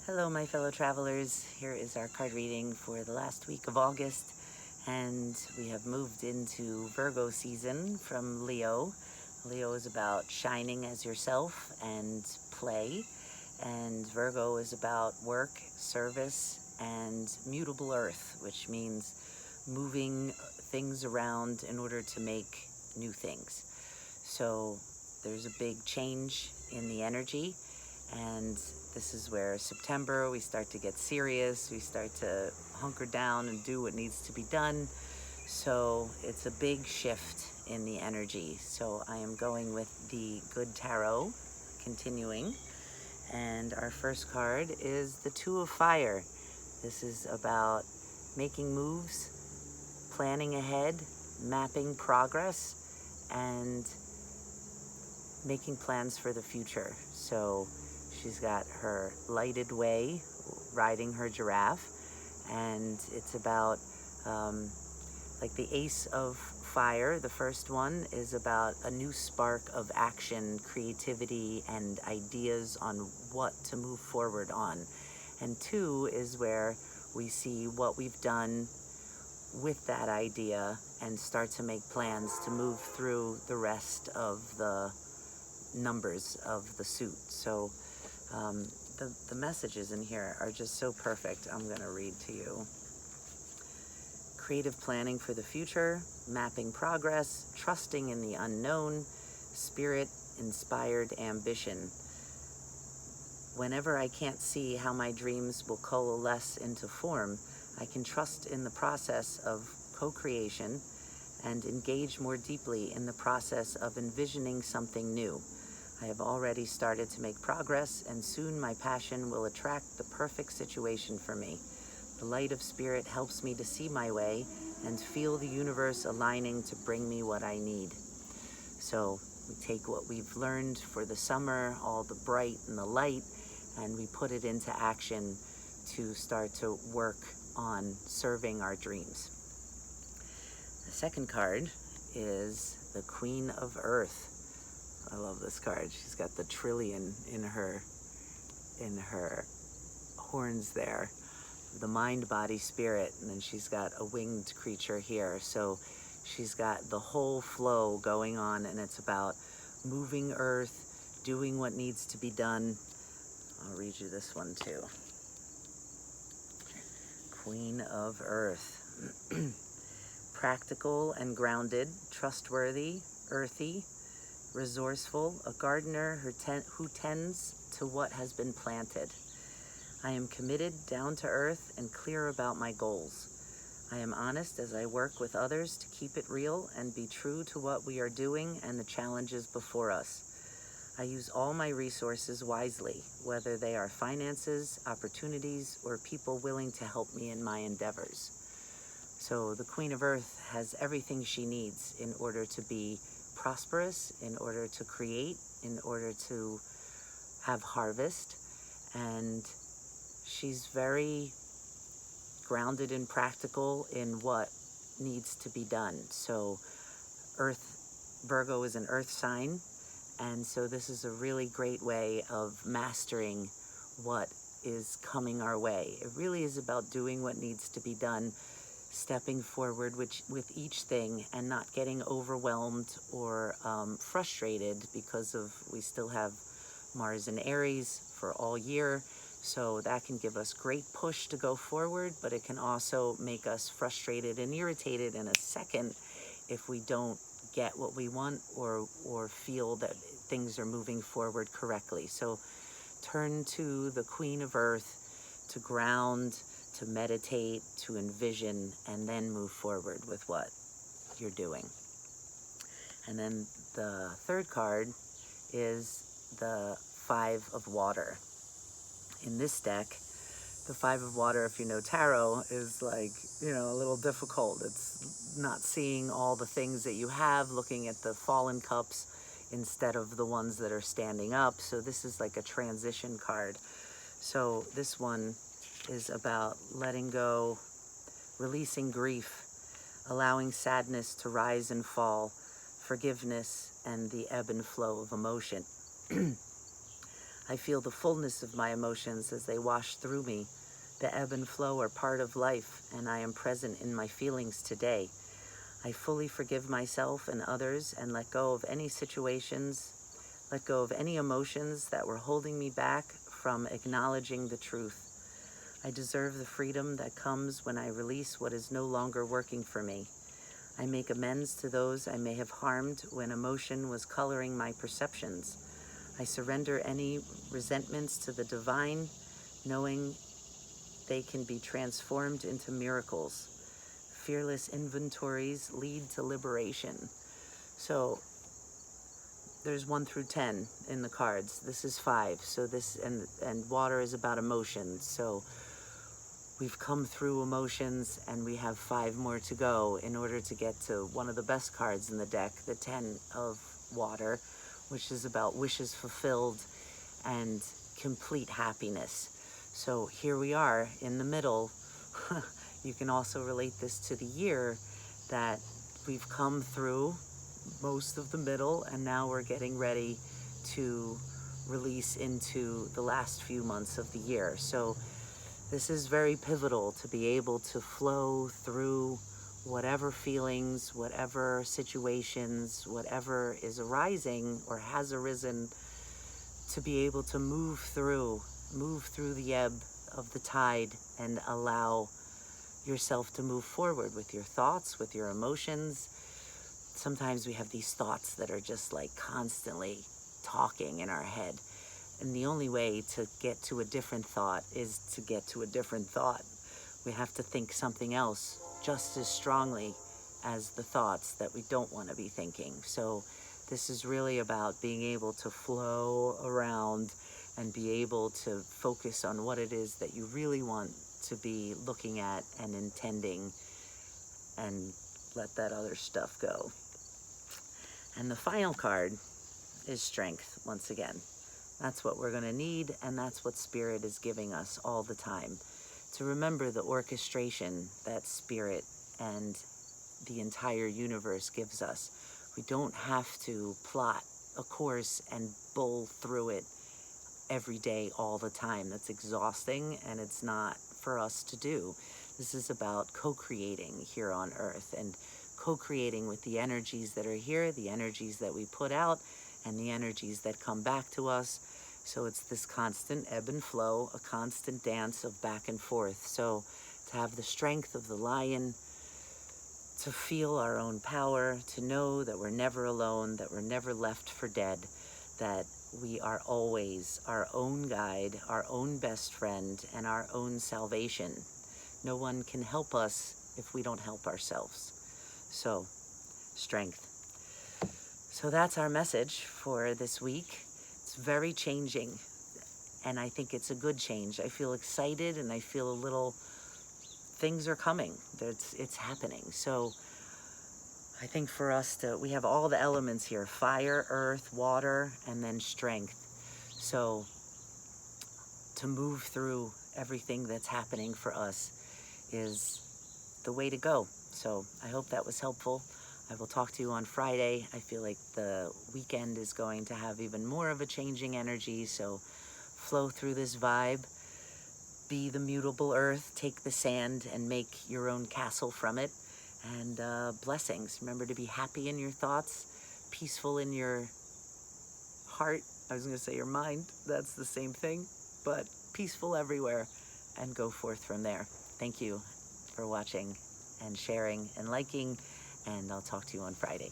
Hello, my fellow travelers. Here is our card reading for the last week of August, and we have moved into Virgo season from Leo. Leo is about shining as yourself and play, and Virgo is about work, service, and mutable earth, which means moving things around in order to make new things. So there's a big change in the energy, and this is where September we start to get serious, we start to hunker down and do what needs to be done. So it's a big shift in the energy. So I am going with the Good Tarot, continuing. And our first card is the Two of Fire. This is about making moves, planning ahead, mapping progress, and making plans for the future. So she's got her lighted way, riding her giraffe, and it's about like the Ace of Fire. The first one is about a new spark of action, creativity, and ideas on what to move forward on. And two is where we see what we've done with that idea and start to make plans to move through the rest of the numbers of the suit. So the messages in here are just so perfect. I'm going to read to you. Creative planning for the future, mapping progress, trusting in the unknown, spirit-inspired ambition. Whenever I can't see how my dreams will coalesce into form, I can trust in the process of co-creation and engage more deeply in the process of envisioning something new. I have already started to make progress, and soon my passion will attract the perfect situation for me. The light of spirit helps me to see my way and feel the universe aligning to bring me what I need. So we take what we've learned for the summer, all the bright and the light, and we put it into action to start to work on serving our dreams. The second card is the Queen of Earth. I love this card. She's got the trillion in her horns there. The mind, body, spirit, and then she's got a winged creature here. So she's got the whole flow going on, and it's about moving earth, doing what needs to be done. I'll read you this one too. Queen of Earth. Practical and grounded, trustworthy, earthy, resourceful, a gardener who tends to what has been planted. I am committed, down to earth, and clear about my goals. I am honest as I work with others to keep it real and be true to what we are doing and the challenges before us. I use all my resources wisely, whether they are finances, opportunities, or people willing to help me in my endeavors. So the Queen of Earth has everything she needs in order to be prosperous, in order to create, in order to have harvest, and she's very grounded and practical in what needs to be done. So Virgo is an earth sign, and so this is a really great way of mastering what is coming our way. It really is about doing what needs to be done, stepping forward with each thing and not getting overwhelmed or frustrated because we still have Mars in Aries for all year. So that can give us great push to go forward, but it can also make us frustrated and irritated in a second if we don't get what we want or feel that things are moving forward correctly. So turn to the Queen of Earth to ground, to meditate, to envision, and then move forward with what you're doing. And then the third card is the Five of Water. In this deck, the Five of Water, if you know tarot, is like, a little difficult. It's not seeing all the things that you have, looking at the fallen cups instead of the ones that are standing up. So this is like a transition card. So this one is about letting go, releasing grief, allowing sadness to rise and fall, forgiveness, and the ebb and flow of emotion. I feel the fullness of my emotions as they wash through me. The ebb and flow are part of life, and I am present in my feelings today. I fully forgive myself and others and let go of any situations, let go of any emotions that were holding me back from acknowledging the truth. I deserve the freedom that comes when I release what is no longer working for me. I make amends to those I may have harmed when emotion was coloring my perceptions. I surrender any resentments to the divine, knowing they can be transformed into miracles. Fearless inventories lead to liberation. So there's 1 through 10 in the cards. This is 5. So this, and water is about emotions. So we've come through emotions and we have 5 more to go in order to get to one of the best cards in the deck, the 10 of water, which is about wishes fulfilled and complete happiness. So here we are in the middle. You can also relate this to the year, that we've come through most of the middle and now we're getting ready to release into the last few months of the year. So this is very pivotal to be able to flow through whatever feelings, whatever situations, whatever is arising or has arisen, to be able to move through the ebb of the tide and allow yourself to move forward with your thoughts, with your emotions. Sometimes we have these thoughts that are just like constantly talking in our head. And the only way to get to a different thought is to get to a different thought. We have to think something else just as strongly as the thoughts that we don't want to be thinking. So this is really about being able to flow around and be able to focus on what it is that you really want to be looking at and intending, and let that other stuff go. And the final card is strength once again. That's what we're going to need, and that's what Spirit is giving us all the time. To remember the orchestration that Spirit and the entire universe gives us. We don't have to plot a course and bowl through it every day, all the time. That's exhausting, and it's not for us to do. This is about co-creating here on Earth, and co-creating with the energies that are here, the energies that we put out, and the energies that come back to us. So it's this constant ebb and flow, a constant dance of back and forth. So to have the strength of the lion, to feel our own power, to know that we're never alone, that we're never left for dead, that we are always our own guide, our own best friend, and our own salvation. No one can help us if we don't help ourselves. So, strength. So that's our message for this week. It's very changing, and I think it's a good change. I feel excited, and I feel a little, things are coming. It's happening. So I think for us we have all the elements here: fire, earth, water, and then strength. So to move through everything that's happening for us is the way to go. So I hope that was helpful. I will talk to you on Friday. I feel like the weekend is going to have even more of a changing energy, so flow through this vibe. Be the mutable earth, take the sand and make your own castle from it. And blessings. Remember to be happy in your thoughts, peaceful in your heart. I was going to say your mind. That's the same thing, but peaceful everywhere, and go forth from there. Thank you for watching and sharing and liking, and I'll talk to you on Friday.